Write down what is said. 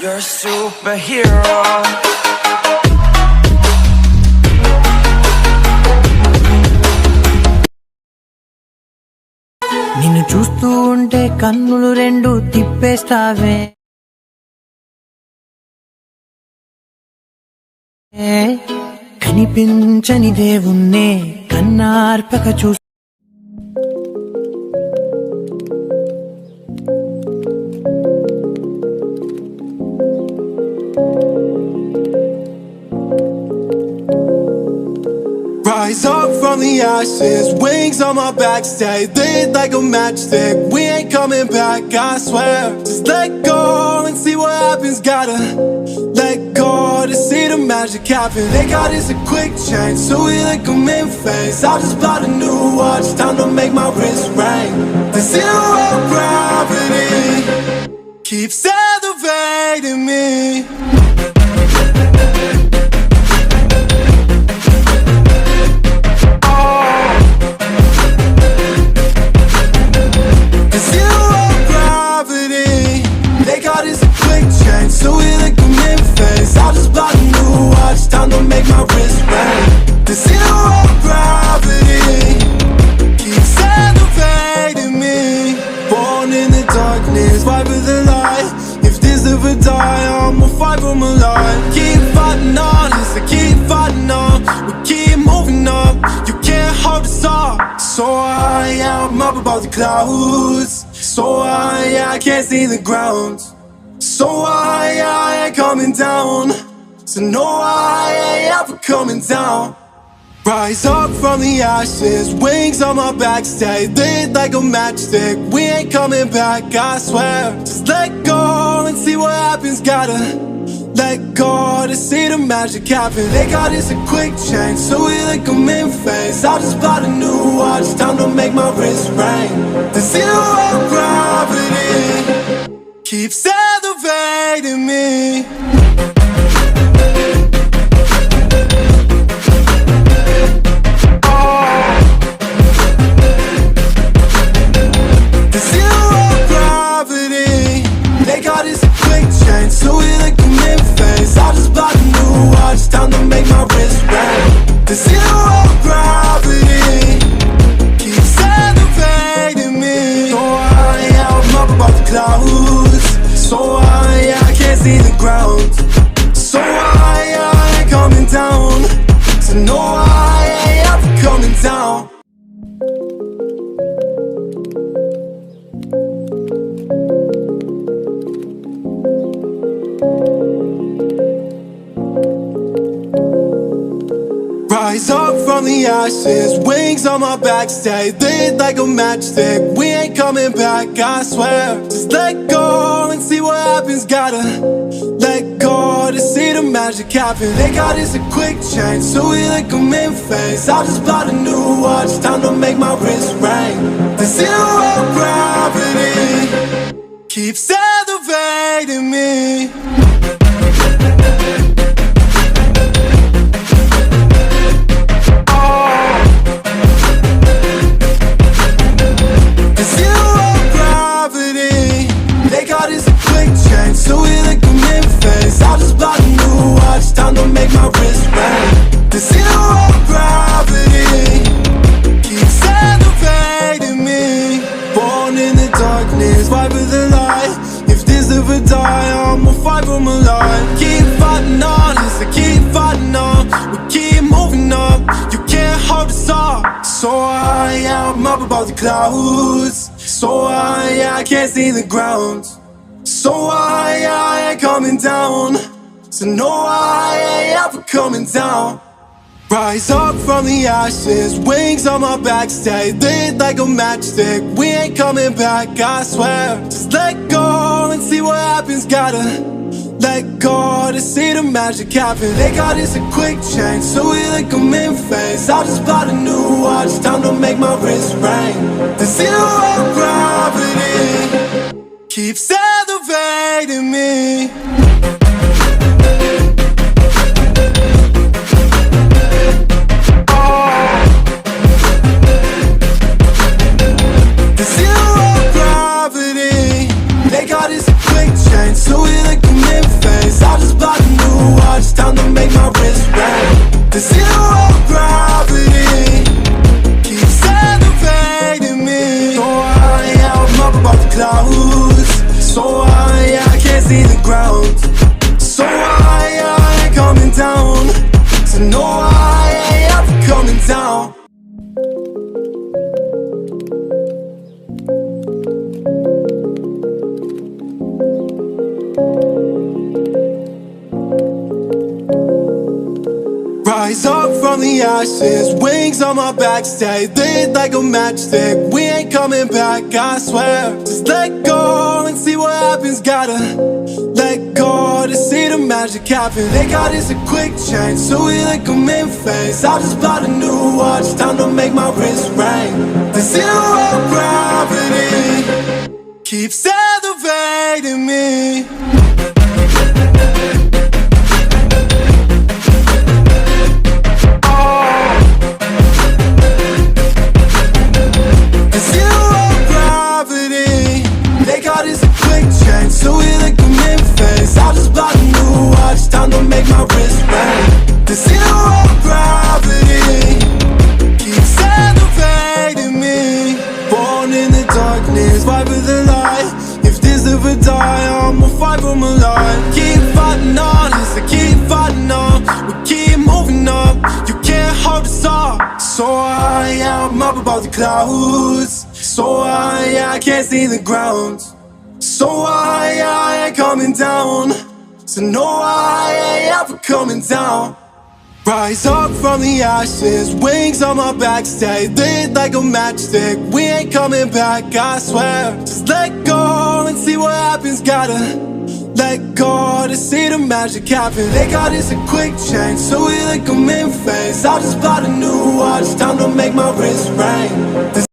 You're a superhero. నిన్ను చూస్తూ ఉంటే కన్నులు రెండు తిప్పేస్తావే, కనిపించని దేవుణ్ణే కన్నార్పక చూస్తూ Rise up from the ashes, wings on my back, stay lit like a matchstick. We ain't coming back, I swear. Just let go and see what happens. Gotta let go to see the magic happen. They got us a quick change, so we like them in phase. I just bought a new watch, time to make my wrist ring. The zero gravity keeps elevating me. So we like them in phase. I just bought a new watch, time to make my wrist ring. The zero gravity keeps elevating me. Born in the darkness, fight for the light. If this ever die, I'ma fight for my life. Keep fighting on, yes, I keep fighting on. We keep moving up, you can't hold us up. So high, I'm up above the clouds. So high, I can't see the ground. So I ain't coming down. So no, I ain't ever coming down. Rise up from the ashes, wings on my back, stay lit like a matchstick. We ain't coming back, I swear. Just let go and see what happens. Gotta let go to see the magic happen. They got us a quick change, so we like them in phase. I just bought a new watch, time to make my wrist ring. The zero gravity keeps elevating me. The zero gravity, they got us a quick change, so we like them in phase. I just bought a new watch, time to make my wrist ring. The zero gravity keeps elevating me. So high, I'm up above the clouds. So high, I can't see the ground. So high, I ain't coming down. So no, I ain't ever coming down. Rise up from the ashes, wings on my back, stay lit like a matchstick. We ain't coming back, I swear. Just let go and see what happens. Gotta let go to see the magic happen. They got us a quick change, so we like them in phase. I just bought a new watch, time to make my wrist ring. The zero gravity keeps elevating me. So we like them in phase. I just bought a new watch, time to make my wrist ring. The zero gravity keeps elevating me. Born in the darkness, fight for the light. If this ever die, I'ma fight for my life. Keep fighting on, yes, I keep fighting on. We keep moving up, you can't hold us up. So high, I'm up above the clouds. So high, I can't see the ground. So I ain't coming down. So no, I ain't ever coming down. Rise up from the ashes, wings on my back, stay lit like a matchstick. We ain't coming back, I swear. Just let go and see what happens. Gotta let go to see the magic happen. They got us a quick change, so we like them in phase. I just bought a new watch, time to make my wrist ring. The zero gravity keeps elevating me. The zero gravity, they got us a quick change, so we like them in see the ground. So I ain't coming down. So no, I ain't ever coming down. Rise up from the ashes, wings on my back, stay lit like a matchstick. We ain't coming back, I swear. Just let go and see what happens. Gotta let go to see the magic happen. They got us a quick change, so we like them in phase. I just bought a new watch, time to make my wrist ring. The zero gravity keeps elevating me. So we like them in phase. I just bought a new watch, time to make my wrist ring. The zero gravity keeps elevating me. Born in the darkness, fight for the light. If this ever die, I'ma fight for my life. Keep fighting on, yes, I keep fighting on. We keep moving up, you can't hold us up. So I am up above the clouds. So I can't see the ground. So I ain't coming down. So no, I ain't ever coming down. Rise up from the ashes, wings on my back, stay lit like a matchstick. We ain't coming back, I swear. Just let go and see what happens. Gotta let go to see the magic happen. They got us a quick change, so we like them in phase. I just bought a new watch, time to make my wrist ring.